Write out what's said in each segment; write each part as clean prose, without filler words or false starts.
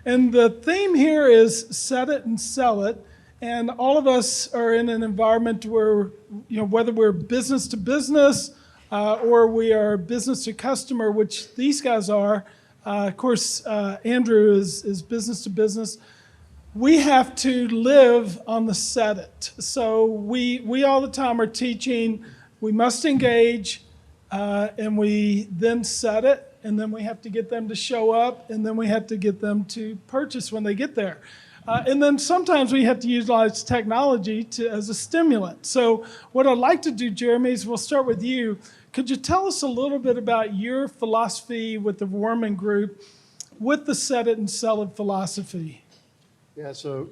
And the theme here is set it and sell it. And all of us are in an environment where, whether we're business to business or we are business to customer, which these guys are. Of course, Andrew is business to business. We have to live on the set it. So we all the time are teaching, we must engage, and we then set it, and then we have to get them to show up, and then we have to get them to purchase when they get there. And then sometimes we have to utilize technology as a stimulant. So what I'd like to do, Jeremy, is we'll start with you. Could you tell us a little bit about your philosophy with the Warman Group with the set it and sell it philosophy? Yeah, so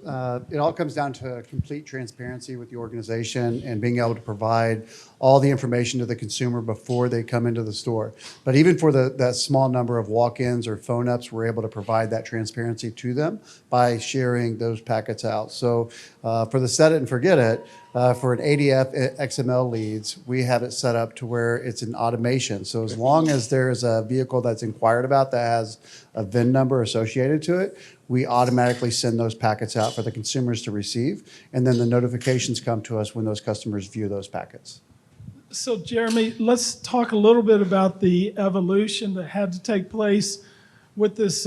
it all comes down to complete transparency with the organization and being able to provide all the information to the consumer before they come into the store. But even for that small number of walk-ins or phone-ups, we're able to provide that transparency to them by sharing those packets out. So for the set it and forget it, for an ADF XML leads, we have it set up to where it's an automation. So as long as there's a vehicle that's inquired about that has a VIN number associated to it, we automatically send those packets out for the consumers to receive, and then the notifications come to us when those customers view those packets. So Jeremy, let's talk a little bit about the evolution that had to take place with this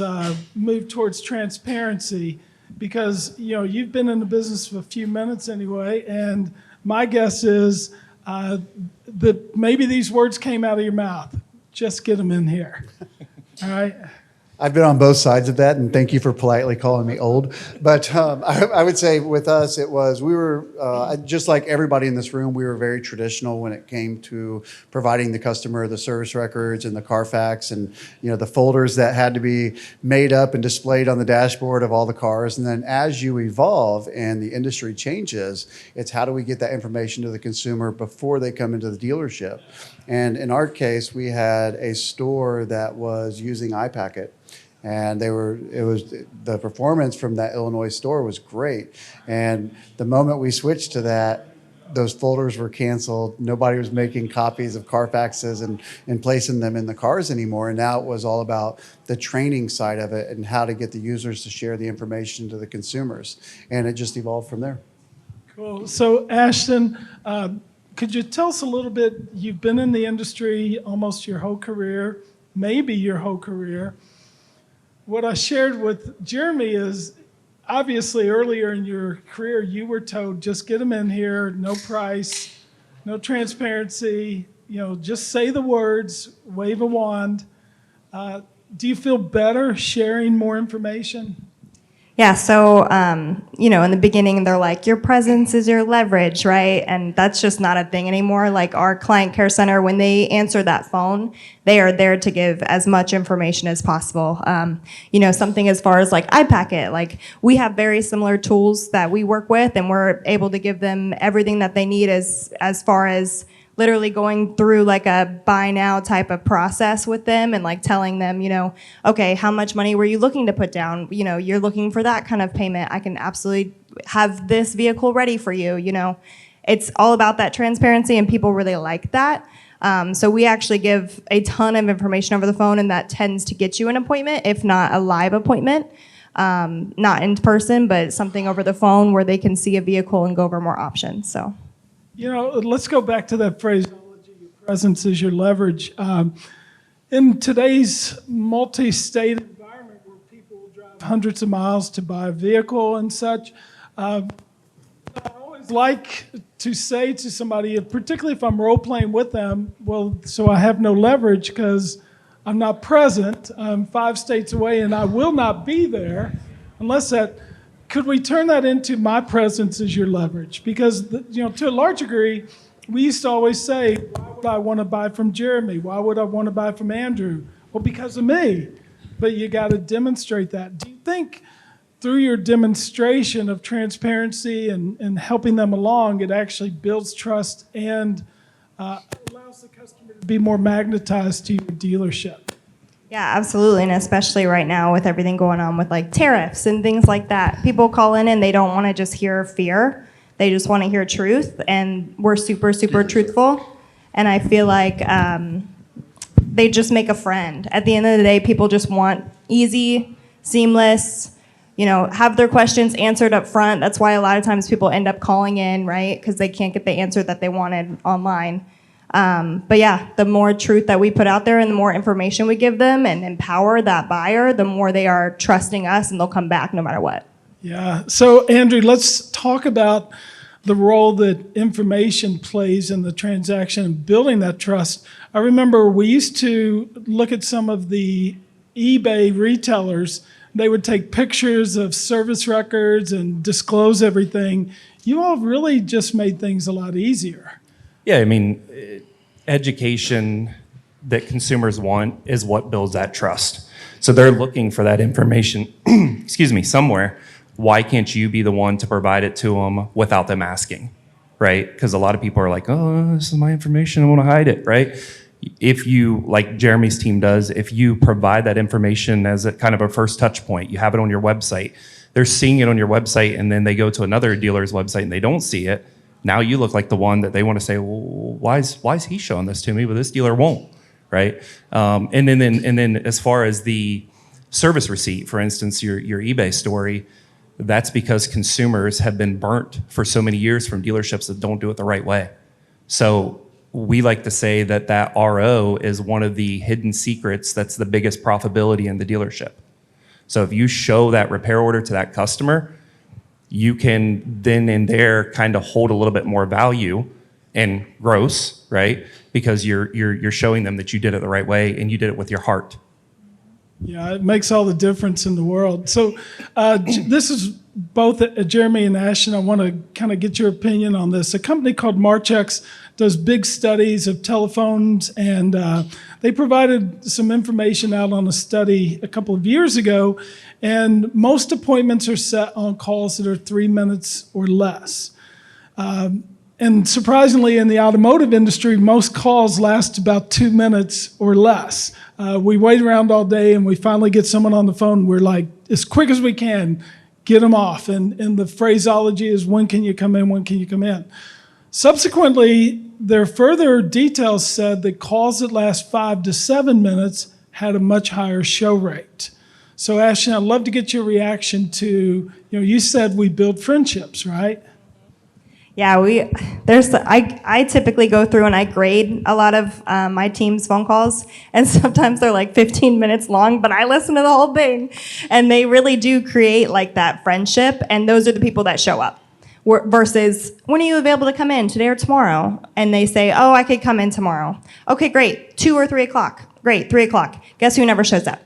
move towards transparency, because you've been in the business for a few minutes anyway, and my guess is that maybe these words came out of your mouth. Just get them in here. All right? I've been on both sides of that, and thank you for politely calling me old. But I would say with us, we were, just like everybody in this room, we were very traditional when it came to providing the customer the service records and the Carfax and, the folders that had to be made up and displayed on the dashboard of all the cars. And then as you evolve and the industry changes, it's how do we get that information to the consumer before they come into the dealership? And in our case, we had a store that was using iPacket. And the performance from that Illinois store was great. And the moment we switched to that, those folders were canceled. Nobody was making copies of Carfaxes and placing them in the cars anymore. And now it was all about the training side of it and how to get the users to share the information to the consumers. And it just evolved from there. Cool. So Ashton, could you tell us a little bit, you've been in the industry almost your whole career, maybe your whole career. What I shared with Jeremy is, obviously earlier in your career, you were told, just get them in here, no price, no transparency, just say the words, wave a wand. Do you feel better sharing more information? Yeah, so, in the beginning, they're like, your presence is your leverage, right? And that's just not a thing anymore. Like our client care center, when they answer that phone, they are there to give as much information as possible. Something as far as like iPacket, like we have very similar tools that we work with, and we're able to give them everything that they need as far as literally going through like a buy now type of process with them and like telling them, okay, how much money were you looking to put down? You're looking for that kind of payment. I can absolutely have this vehicle ready for you. It's all about that transparency, and people really like that. So we actually give a ton of information over the phone, and that tends to get you an appointment, if not a live appointment. Not in person, but something over the phone where they can see a vehicle and go over more options. So. Let's go back to that phraseology, your presence is your leverage. In today's multi-state environment where people drive hundreds of miles to buy a vehicle and such, I always like to say to somebody, particularly if I'm role-playing with them, well, so I have no leverage because I'm not present. I'm 5 states away and I will not be there unless that... Could we turn that into my presence is your leverage? Because, to a large degree, we used to always say, why would I want to buy from Jeremy? Why would I want to buy from Andrew? Well, because of me. But you got to demonstrate that. Do you think through your demonstration of transparency and helping them along, it actually builds trust and allows the customer to be more magnetized to your dealership? Yeah, absolutely, and especially right now with everything going on with like tariffs and things like that. People call in and they don't want to just hear fear. They just want to hear truth, and we're super, super truthful. And I feel like they just make a friend. At the end of the day, people just want easy, seamless, have their questions answered up front. That's why a lot of times people end up calling in, right? Because they can't get the answer that they wanted online. But yeah, the more truth that we put out there and the more information we give them and empower that buyer, the more they are trusting us and they'll come back no matter what. Yeah. So, Andrew, let's talk about the role that information plays in the transaction and building that trust. I remember we used to look at some of the eBay retailers. They would take pictures of service records and disclose everything. You all really just made things a lot easier. Yeah, I mean, education that consumers want is what builds that trust. So they're looking for that information, somewhere. Why can't you be the one to provide it to them without them asking, right? Because a lot of people are like, oh, this is my information, I want to hide it, right? If you, like Jeremy's team does, if you provide that information as a kind of a first touch point, you have it on your website, they're seeing it on your website and then they go to another dealer's website and they don't see it. Now you look like the one that they want to say, well, why is he showing this to me, but this dealer won't, right? And then as far as the service receipt, for instance, your eBay story, that's because consumers have been burnt for so many years from dealerships that don't do it the right way. So we like to say that RO is one of the hidden secrets that's the biggest profitability in the dealership. So if you show that repair order to that customer, you can then and there kind of hold a little bit more value and gross, right? Because you're showing them that you did it the right way and you did it with your heart. Yeah, it makes all the difference in the world. So this is both Jeremy and Ashton. I want to kind of get your opinion on this. A company called Marchex does big studies of telephones, and they provided some information out on a study a couple of years ago, and most appointments are set on calls that are 3 minutes or less. And surprisingly, in the automotive industry, most calls last about 2 minutes or less. We wait around all day and we finally get someone on the phone. We're like, as quick as we can, get them off. And the phraseology is, when can you come in? When can you come in? Subsequently, their further details said that calls that last 5 to 7 minutes had a much higher show rate. So Ashton, I'd love to get your reaction to, you said we build friendships, right? Yeah, I typically go through and I grade a lot of my team's phone calls, and sometimes they're like 15 minutes long, but I listen to the whole thing, and they really do create like that friendship, and those are the people that show up. Versus, when are you available to come in, today or tomorrow? And they say, oh, I could come in tomorrow. Okay, great, 2 or 3 o'clock. Great, 3 o'clock. Guess who never shows up?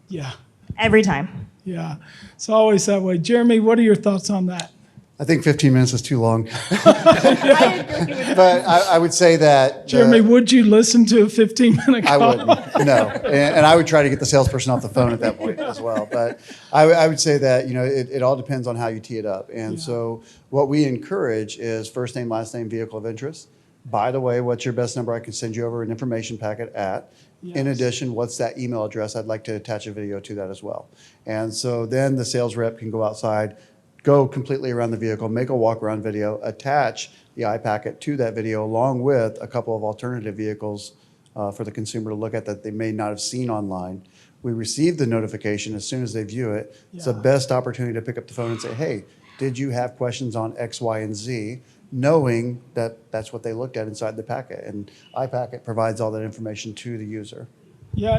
Yeah. Every time. Yeah, it's always that way. Jeremy, what are your thoughts on that? I think 15 minutes is too long. I agree with But I would say that... Jeremy, would you listen to a 15-minute call? I wouldn't, no. And I would try to get the salesperson off the phone at that point as well. But I would say that, it all depends on how you tee it up. And so what we encourage is first name, last name, vehicle of interest. By the way, what's your best number? I can send you over an information packet at. Yes. In addition, what's that email address? I'd like to attach a video to that as well. And so then the sales rep can go outside, go completely around the vehicle, make a walk-around video, attach the iPacket to that video along with a couple of alternative vehicles for the consumer to look at that they may not have seen online. We receive the notification as soon as they view it. It's the best opportunity to pick up the phone and say, hey, did you have questions on X, Y, and Z? Knowing that that's what they looked at inside the packet. And iPacket provides all that information to the user. Yeah,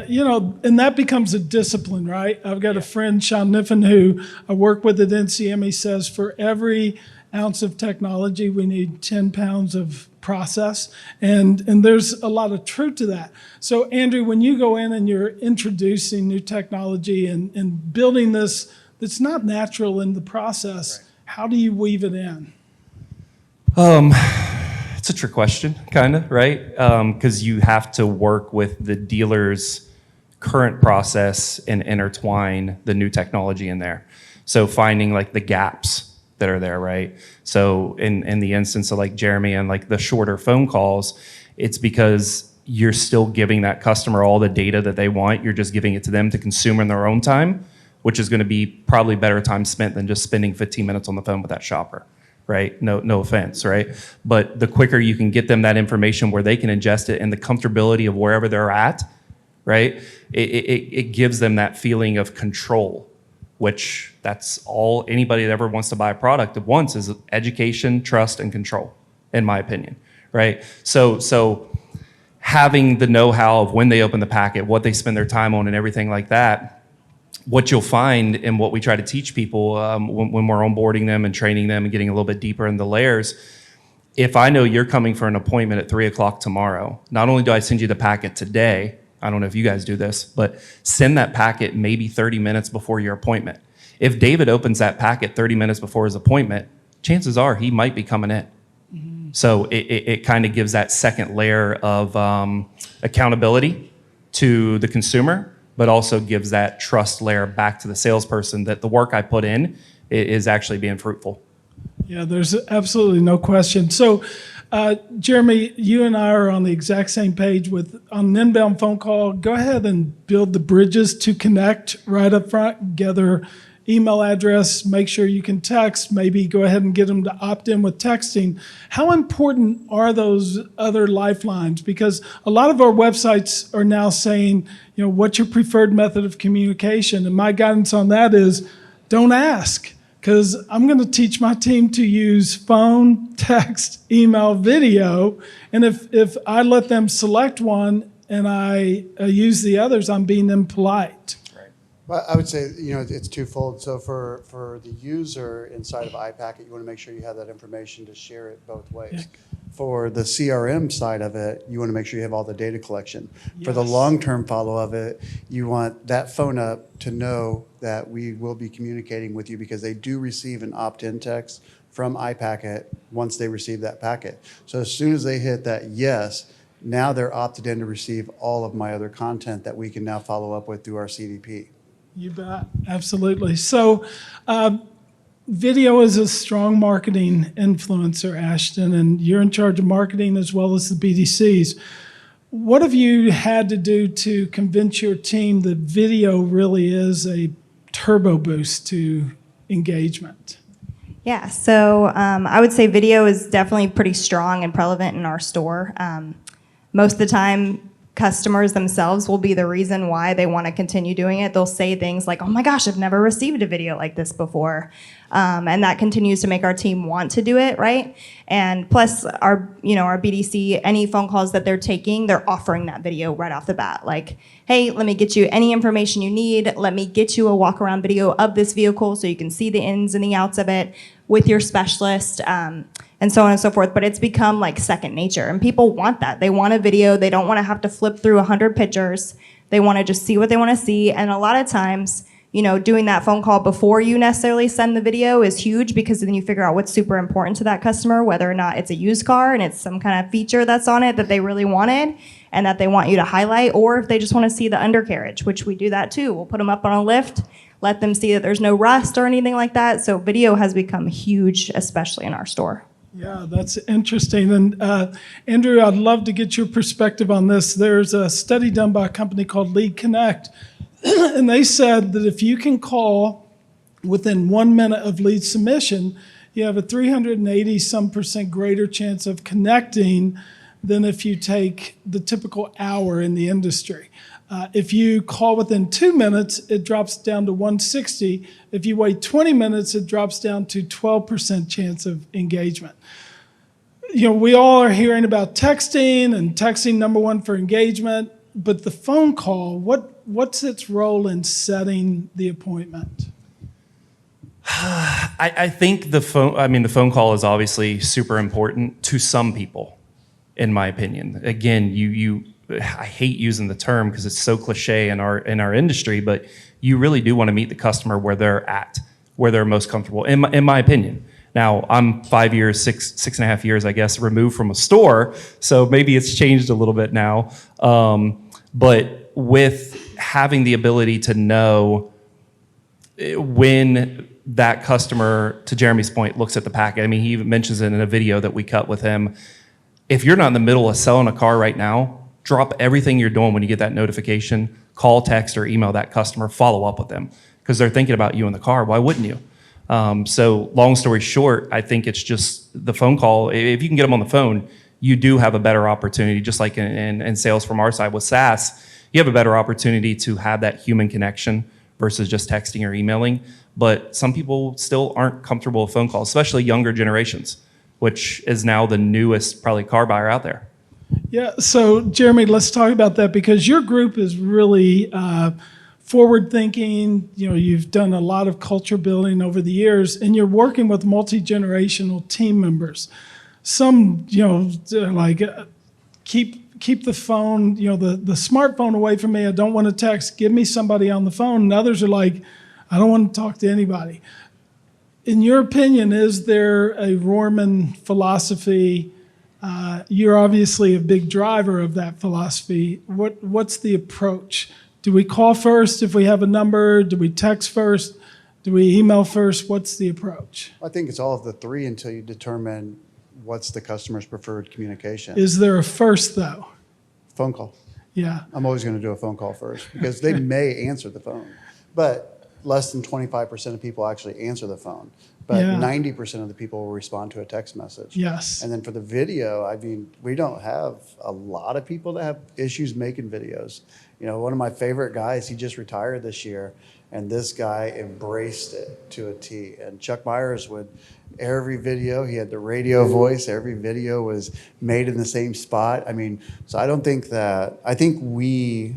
and that becomes a discipline, right? I've got a friend, Sean Niffen, who I work with at NCM. He says for every ounce of technology, we need 10 pounds of process. And there's a lot of truth to that. So, Andrew, when you go in and you're introducing new technology and building this that's not natural in the process, how do you weave it in? It's a trick question, kind of, right? Because you have to work with the dealer's current process and intertwine the new technology in there. So finding like the gaps that are there, right? So in the instance of like Jeremy and like the shorter phone calls, it's because you're still giving that customer all the data that they want. You're just giving it to them to consume in their own time, which is going to be probably better time spent than just spending 15 minutes on the phone with that shopper. Right? No offense, right? But the quicker you can get them that information where they can ingest it and the comfortability of wherever they're at, right? It gives them that feeling of control, which that's all anybody that ever wants to buy a product wants, is education, trust, and control, in my opinion, right? So having the know-how of when they open the packet, what they spend their time on, and everything like that, what you'll find and what we try to teach people when we're onboarding them and training them and getting a little bit deeper in the layers, if I know you're coming for an appointment at 3 o'clock tomorrow, not only do I send you the packet today, I don't know if you guys do this, but send that packet maybe 30 minutes before your appointment. If David opens that packet 30 minutes before his appointment, chances are he might be coming in. So it kind of gives that second layer of accountability to the consumer, but also gives that trust layer back to the salesperson that the work I put in is actually being fruitful. Yeah, there's absolutely no question. So, Jeremy, you and I are on the exact same page with on an inbound phone call. Go ahead and build the bridges to connect right up front, gather email address, make sure you can text, maybe go ahead and get them to opt in with texting. How important are those other lifelines? Because a lot of our websites are now saying, what's your preferred method of communication? And my guidance on that is don't ask, because I'm going to teach my team to use phone, text, email, video. And if I let them select one and I use the others, I'm being impolite. Well, I would say, it's twofold. So for the user inside of iPacket, you want to make sure you have that information to share it both ways. Yeah. For the CRM side of it, you want to make sure you have all the data collection. For the Yes. long-term follow of it, you want that phone up to know that we will be communicating with you, because they do receive an opt-in text from iPacket once they receive that packet. So as soon as they hit that yes, now they're opted in to receive all of my other content that we can now follow up with through our CDP. You bet. Absolutely. So video is a strong marketing influencer, Ashton, and you're in charge of marketing as well as the BDCs. What have you had to do to convince your team that video really is a turbo boost to engagement? Yeah, so I would say video is definitely pretty strong and prevalent in our store. Most of the time, customers themselves will be the reason why they want to continue doing it. They'll say things like, oh my gosh, I've never received a video like this before. And that continues to make our team want to do it, right? And plus our BDC, any phone calls that they're taking, they're offering that video right off the bat. Like, hey, let me get you any information you need. Let me get you a walk around video of this vehicle so you can see the ins and the outs of it with your specialist. And so on and so forth, but it's become like second nature, and people want that. They want a video. They don't want to have to flip through 100 pictures. They want to just see what they want to see, and a lot of times, doing that phone call before you necessarily send the video is huge, because then you figure out what's super important to that customer, whether or not it's a used car and it's some kind of feature that's on it that they really wanted and that they want you to highlight, or if they just want to see the undercarriage, which we do that too. We'll put them up on a lift, let them see that there's no rust or anything like that. So video has become huge, especially in our store. Yeah, that's interesting. And Andrew, I'd love to get your perspective on this. There's a study done by a company called Lead Connect, and they said that if you can call within 1 minute of lead submission, you have a 380% greater chance of connecting than if you take the typical hour in the industry. If you call within 2 minutes, it drops down to 160. If you wait 20 minutes, it drops down to 12% chance of engagement. We all are hearing about texting and texting number one for engagement, but the phone call, what's its role in setting the appointment? I think the phone call is obviously super important to some people, in my opinion. Again, I hate using the term because it's so cliche in our industry, but you really do want to meet the customer where they're at, where they're most comfortable, in my opinion. Now, I'm 5 years, six and a half years, I guess, removed from a store, so maybe it's changed a little bit now. But with having the ability to know when that customer, to Jeremy's point, looks at the packet. He even mentions it in a video that we cut with him. If you're not in the middle of selling a car right now, drop everything you're doing when you get that notification, call, text, or email that customer, follow up with them, because they're thinking about you in the car. Why wouldn't you? So long story short, I think it's just the phone call. If you can get them on the phone, you do have a better opportunity, just like in sales from our side with SaaS, you have a better opportunity to have that human connection versus just texting or emailing. But some people still aren't comfortable with phone calls, especially younger generations, which is now the newest probably car buyer out there. Yeah, so Jeremy, let's talk about that because your group is really forward thinking. You know, you've done a lot of culture building over the years, and you're working with multi-generational team members. Some, you know, they're like keep the phone, you know, the smartphone away from me. I don't want to text. Give me somebody on the phone. And others are like, I don't want to talk to anybody. In your opinion, is there a Rohrman philosophy? You're obviously a big driver of that philosophy. What's the approach? Do we call first if we have a number? Do we text first? Do we email first? What's the approach? I think it's all of the three until you determine what's the customer's preferred communication. Is there a first, though? Phone call. Yeah. I'm always going to do a phone call first because they may answer the phone, but less than 25% of people actually answer the phone. But Yeah. 90% of the people will respond to a text message. Yes. And then for the video, I mean, we don't have a lot of people that have issues making videos. You know, one of my favorite guys, he just retired this year, and this guy embraced it to a T. And Chuck Myers would, every video, he had the radio voice, every video was made in the same spot. I mean, so I think we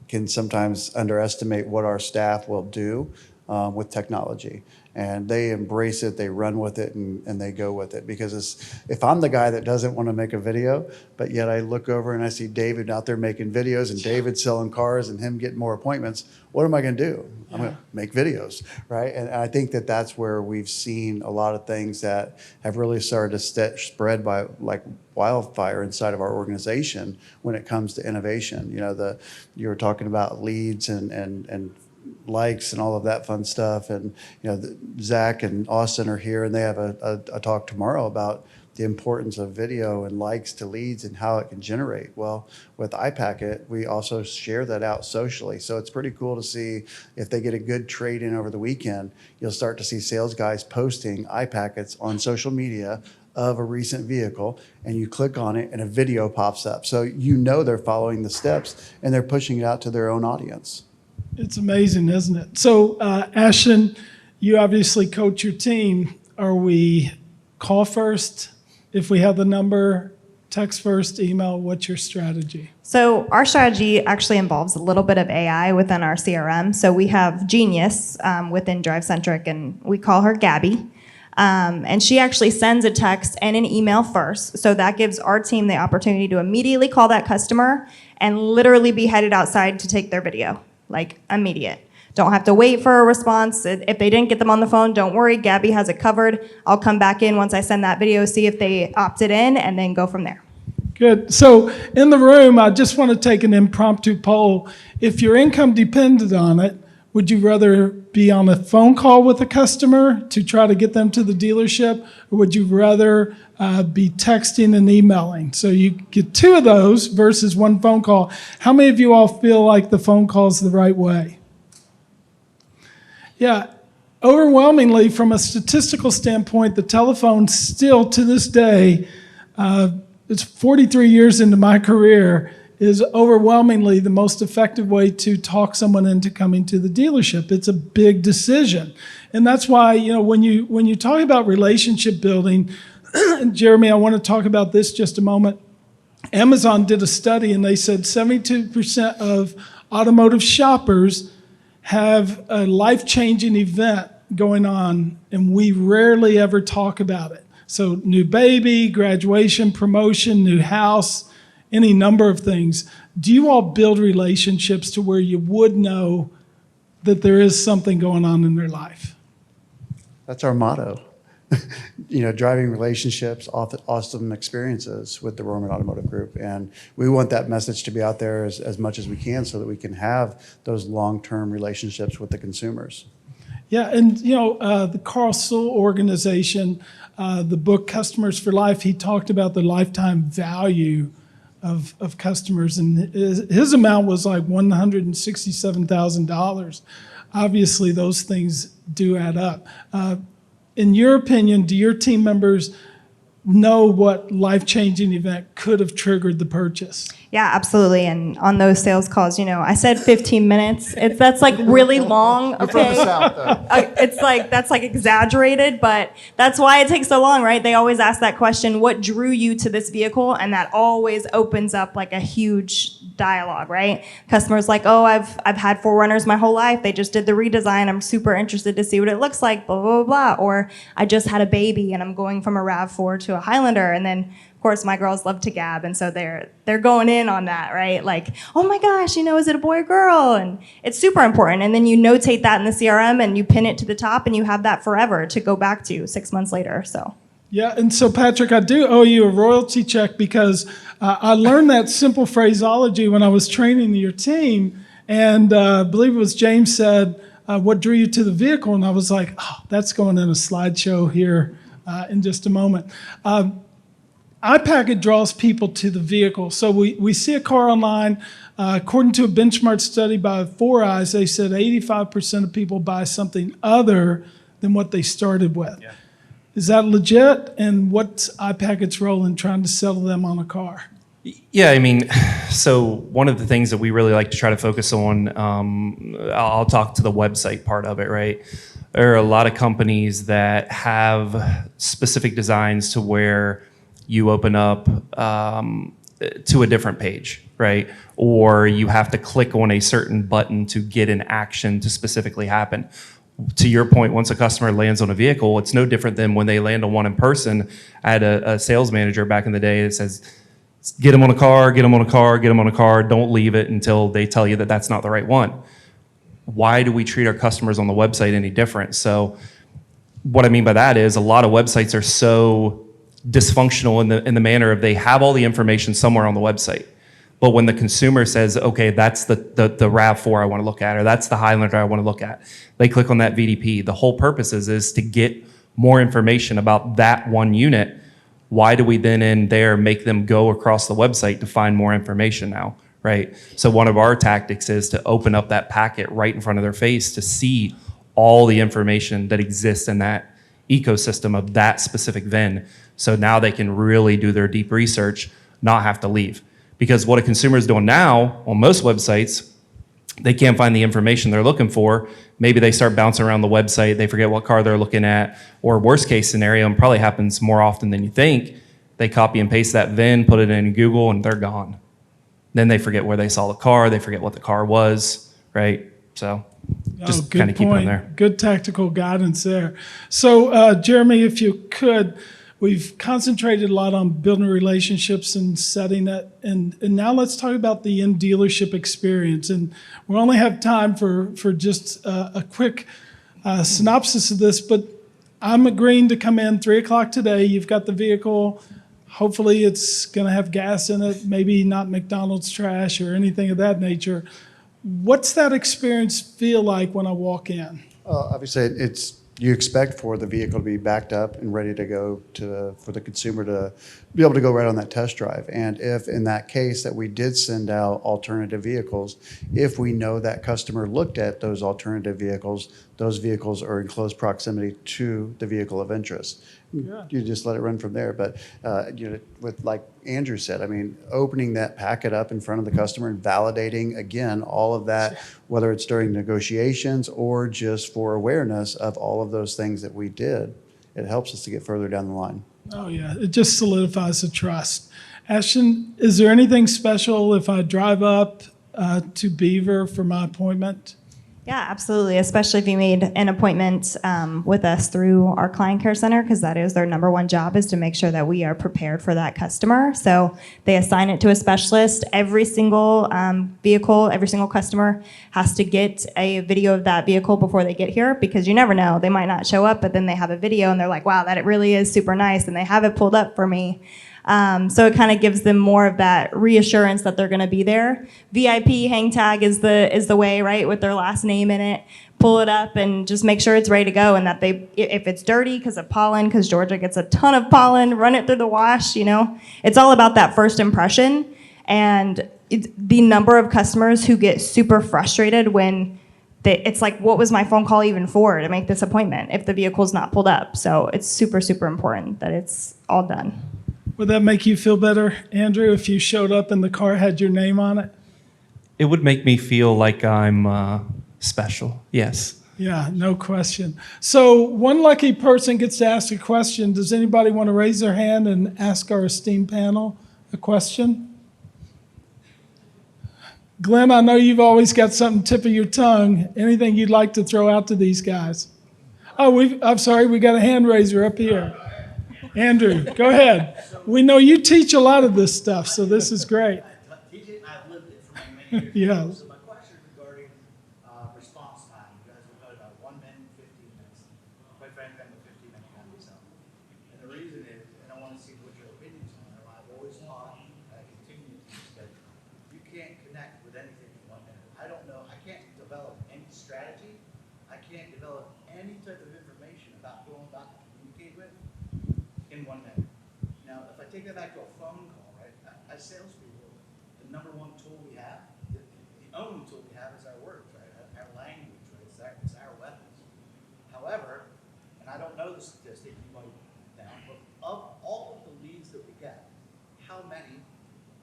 can sometimes underestimate what our staff will do with technology. And they embrace it, they run with it, and they go with it. Because if I'm the guy that doesn't want to make a video, but yet I look over and I see David out there making videos and David selling cars and him getting more appointments, what am I going to do? I'm going to make videos, right? And I think that that's where we've seen a lot of things that have really started to spread by like wildfire inside of our organization when it comes to innovation. You know, you were talking about leads and likes and all of that fun stuff. And, you know, Zach and Austin are here and they have a talk tomorrow about the importance of video and likes to leads and how it can generate. Well, with iPacket, we also share that out socially. So it's pretty cool to see if they get a good trade in over the weekend, you'll start to see sales guys posting iPackets on social media of a recent vehicle, and you click on it and a video pops up. So you know they're following the steps and they're pushing it out to their own audience. It's amazing, isn't it? So, Ashton, you obviously coach your team. Are we call first if we have the number, text first, email? What's your strategy? So our strategy actually involves a little bit of AI within our CRM. So we have Genius within DriveCentric, and we call her Gabby. And she actually sends a text and an email first. So that gives our team the opportunity to immediately call that customer and literally be headed outside to take their video, like immediate. Don't have to wait for a response. If they didn't get them on the phone, don't worry, Gabby has it covered. I'll come back in once I send that video, see if they opted in, and then go from there. Good. So in the room, I just want to take an impromptu poll. If your income depended on it, would you rather be on a phone call with a customer to try to get them to the dealership, or would you rather be texting and emailing? So you get two of those versus one phone call. How many of you all feel like the phone call is the right way? Yeah, overwhelmingly, from a statistical standpoint, the telephone still to this day, it's 43 years into my career, is overwhelmingly the most effective way to talk someone into coming to the dealership. It's a big decision. And that's why, you know, when you talk about relationship building, Jeremy, I want to talk about this just a moment. Amazon did a study and they said 72% of automotive shoppers have a life-changing event going on, and we rarely ever talk about it. So new baby, graduation, promotion, new house, any number of things. Do you all build relationships to where you would know that there is something going on in their life? That's our motto. You know, driving relationships, awesome experiences with the Rohrman Automotive Group. And we want that message to be out there as much as we can so that we can have those long-term relationships with the consumers. Yeah, and you know, the Carl Sewell organization, the book Customers for Life, he talked about the lifetime value of customers, and his amount was like $167,000. Obviously, those things do add up. In your opinion, do your team members know what life-changing event could have triggered the purchase? Yeah, absolutely. And on those sales calls, I said 15 minutes. That's like really long. Okay. From the South, though. It's like, that's like exaggerated, but that's why it takes so long, right? They always ask that question, what drew you to this vehicle? And that always opens up like a huge dialogue, right? Customers like, oh, I've had 4Runners my whole life. They just did the redesign. I'm super interested to see what it looks like, blah, blah, blah. Or I just had a baby and I'm going from a RAV4 to a Highlander. And then of course, my girls love to gab, and so they're going in on that, right? Like, oh my gosh, is it a boy or girl? And it's super important. And then you notate that in the CRM, and you pin it to the top, and you have that forever to go back to 6 months later. So. Yeah, and so Patrick, I do owe you a royalty check because I learned that simple phraseology when I was training your team, and I believe it was James said, what drew you to the vehicle? And I was like, oh, that's going in a slideshow here in just a moment. iPacket draws people to the vehicle. So we see a car online. According to a benchmark study by 4Eyes, they said 85% of people buy something other than what they started with. Yeah. Is that legit? And what's iPacket's role in trying to settle them on a car? Yeah, I mean, so one of the things that we really like to try to focus on, I'll talk to the website part of it, right? There are a lot of companies that have specific designs to where you open up to a different page, right? Or you have to click on a certain button to get an action to specifically happen. To your point, once a customer lands on a vehicle, it's no different than when they land on one in person. I had a sales manager back in the day that says, get them on a car, get them on a car, get them on a car, don't leave it until they tell you that that's not the right one. Why do we treat our customers on the website any different? So what I mean by that is a lot of websites are so dysfunctional in the manner of they have all the information somewhere on the website. But when the consumer says, okay, that's the RAV4 I want to look at, or that's the Highlander I want to look at, they click on that VDP. The whole purpose is to get more information about that one unit. Why do we then in there make them go across the website to find more information now, right? So one of our tactics is to open up that packet right in front of their face to see all the information that exists in that ecosystem of that specific VIN. So now they can really do their deep research, not have to leave. Because what a consumer is doing now on most websites, they can't find the information they're looking for. Maybe they start bouncing around the website, they forget what car they're looking at, or worst case scenario, and probably happens more often than you think, they copy and paste that VIN, put it in Google, and they're gone. Then they forget where they saw the car, they forget what the car was, right? So just kind of keep them there. Good tactical guidance there. So Jeremy, if you could, we've concentrated a lot on building relationships and setting it, and now let's talk about the in-dealership experience. And we only have time for just a quick synopsis of this, but I'm agreeing to come in 3 o'clock today. You've got the vehicle. Hopefully it's going to have gas in it, maybe not McDonald's trash or anything of that nature. What's that experience feel like when I walk in? Obviously, you expect for the vehicle to be backed up and ready to go for the consumer to be able to go right on that test drive. And if in that case that we did send out alternative vehicles, if we know that customer looked at those alternative vehicles, those vehicles are in close proximity to the vehicle of interest. Yeah. You just let it run from there. But with like Andrew said, I mean, opening that packet up in front of the customer and validating again all of that, whether it's during negotiations or just for awareness of all of those things that we did, it helps us to get further down the line. Oh yeah, it just solidifies the trust. Ashton, is there anything special if I drive up to Beaver for my appointment? Yeah, absolutely, especially if you made an appointment with us through our client care center, because that is their number one job, is to make sure that we are prepared for that customer. So they assign it to a specialist. Every single vehicle, every single customer has to get a video of that vehicle before they get here, because you never know. They might not show up, but then they have a video and they're like, wow, that it really is super nice, and they have it pulled up for me. So it kind of gives them more of that reassurance that they're going to be there. VIP hang tag is the way, right, with their last name in it. Pull it up and just make sure it's ready to go, and that if it's dirty because of pollen, because Georgia gets a ton of pollen, run it through the wash. It's all about that first impression, and the number of customers who get super frustrated when it's like, what was my phone call even for to make this appointment if the vehicle's not pulled up? So it's super, super important that it's all done. Would that make you feel better, Andrew, if you showed up and the car had your name on it? It would make me feel like I'm special, yes. Yeah, no question. So one lucky person gets to ask a question. Does anybody want to raise their hand and ask our esteemed panel a question? Glenn, I know you've always got something tip of your tongue. Anything you'd like to throw out to these guys? Oh, I'm sorry, we got a hand raiser up here. Andrew, go ahead. We know you teach a lot of this stuff, so this is great. I've lived it for many years. Yeah. So my question is regarding response time. You guys were talking about 1 minute, 15 minutes. Quite frankly, I'm a 15-minute guy myself. And the reason is, and I want to see what your opinions are, and I've always taught, and I continue to teach, that you can't connect with anything in 1 minute. I don't know, I can't develop any strategy. I can't develop any type of information about who I'm about to communicate with in 1 minute. Now, if I take that back to a phone call, right, as salespeople, the number one tool we have, the only tool we have is our words, right, our language, right, it's our weapons. However, and I don't know the statistic, you might know, but of all of the leads that we get, how many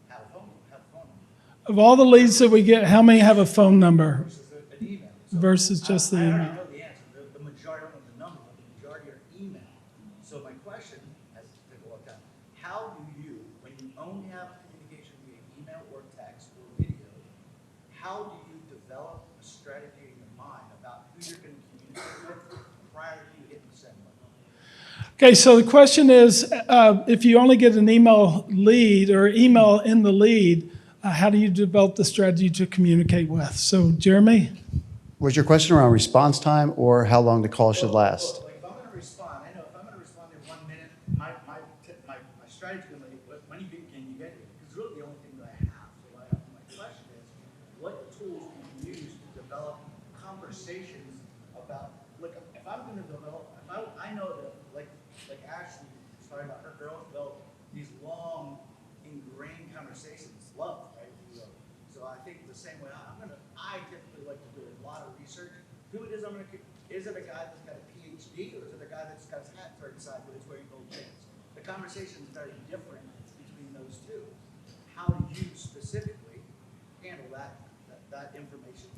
have a phone number? Of all the leads that we get, how many have a phone number Versus an email. So versus just the I already email? know the answer. The majority, I don't know the number, but the majority are email. So my question, as to go up down, how do you, when you only have communication via email or text or video, how do you develop a strategy in your mind about who you're going to communicate with prior to you hitting the send button? Okay, so the question is, if you only get an email lead or email in the lead, how do you develop the strategy to communicate with? So, Jeremy? Was your question around response time or how long the call should last? Well, like if I'm going to respond, I know if I'm going to respond in 1 minute, my strategy is going to be, when can you get here? Because it's really the only thing that I have. So my question is, what tools can you use to develop conversations about, look, if I'm going to develop, I know that, like Ashley was talking about, her girls develop these long, ingrained conversations, love, right? So I think the same way, I typically like to do a lot of research. Who it is I'm going to, is it a guy that's got a PhD, or is it a guy that's got his hat turned aside but it's wearing gold chains? The conversation is very different between those two. How do you specifically handle that information?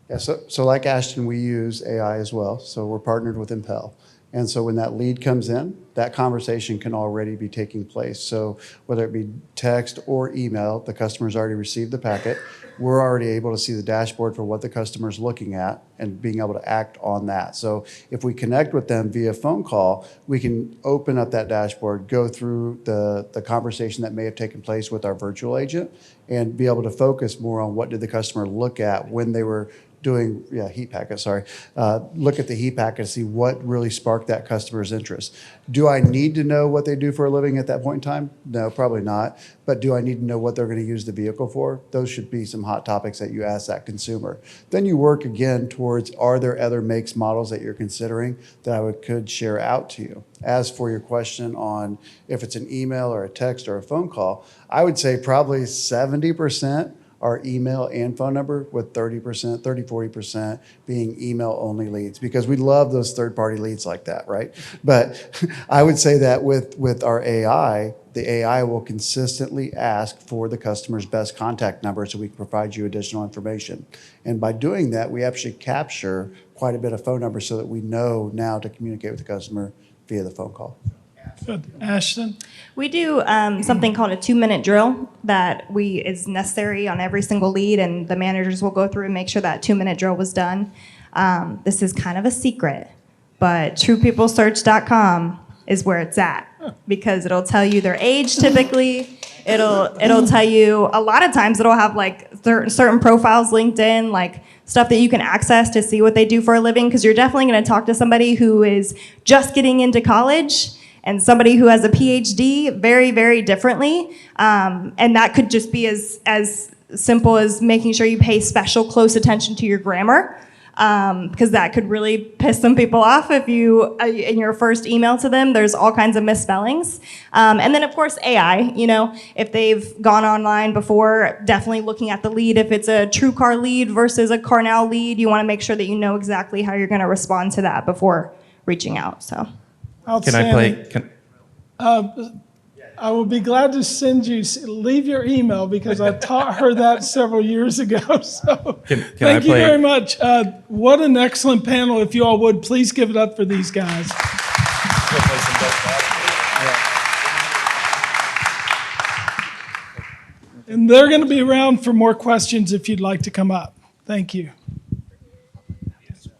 Yeah, so like Ashton, we use AI as well. So we're partnered with Impel. And so when that lead comes in, that conversation can already be taking place. So whether it be text or email, the customer's already received the packet. We're already able to see the dashboard for what the customer's looking at and being able to act on that. So if we connect with them via phone call, we can open up that dashboard, go through the conversation that may have taken place with our virtual agent, and be able to focus more on what did the customer look at when they were doing heat packet, look at the heat packet to see what really sparked that customer's interest. Do I need to know what they do for a living at that point in time? No, probably not. But do I need to know what they're going to use the vehicle for? Those should be some hot topics that you ask that consumer. Then you work again towards, are there other makes, models that you're considering that could share out to you? As for your question on if it's an email or a text or a phone call, I would say probably 70% are email and phone number, with 40% being email only leads, because we love those third-party leads like that, right? But I would say that with our AI, the AI will consistently ask for the customer's best contact number so we can provide you additional information. And by doing that, we actually capture quite a bit of phone numbers so that we know now to communicate with the customer via the phone call. Good. Ashton? We do something called a 2-minute drill that is necessary on every single lead, and the managers will go through and make sure that 2-minute drill was done. This is kind of a secret, but truepeoplesearch.com is where it's at, because it'll tell you their age typically. It'll tell you, a lot of times it'll have like certain profiles linked in, like stuff that you can access to see what they do for a living, because you're definitely going to talk to somebody who is just getting into college and somebody who has a PhD very, very differently. And that could just be as simple as making sure you pay special close attention to your grammar, because that could really piss some people off if you, in your first email to them, there's all kinds of misspellings. And then of course AI, if they've gone online before, definitely looking at the lead. If it's a true car lead versus a car now lead, you want to make sure that you know exactly how you're going to respond to that before reaching out. So. Can I play? I will be glad to send you, leave your email because I taught her that several years ago. So Can thank I you play- very much. What an excellent panel. If you all would, please give it up for these guys. And they're going to be around for more questions if you'd like to come up. Thank you.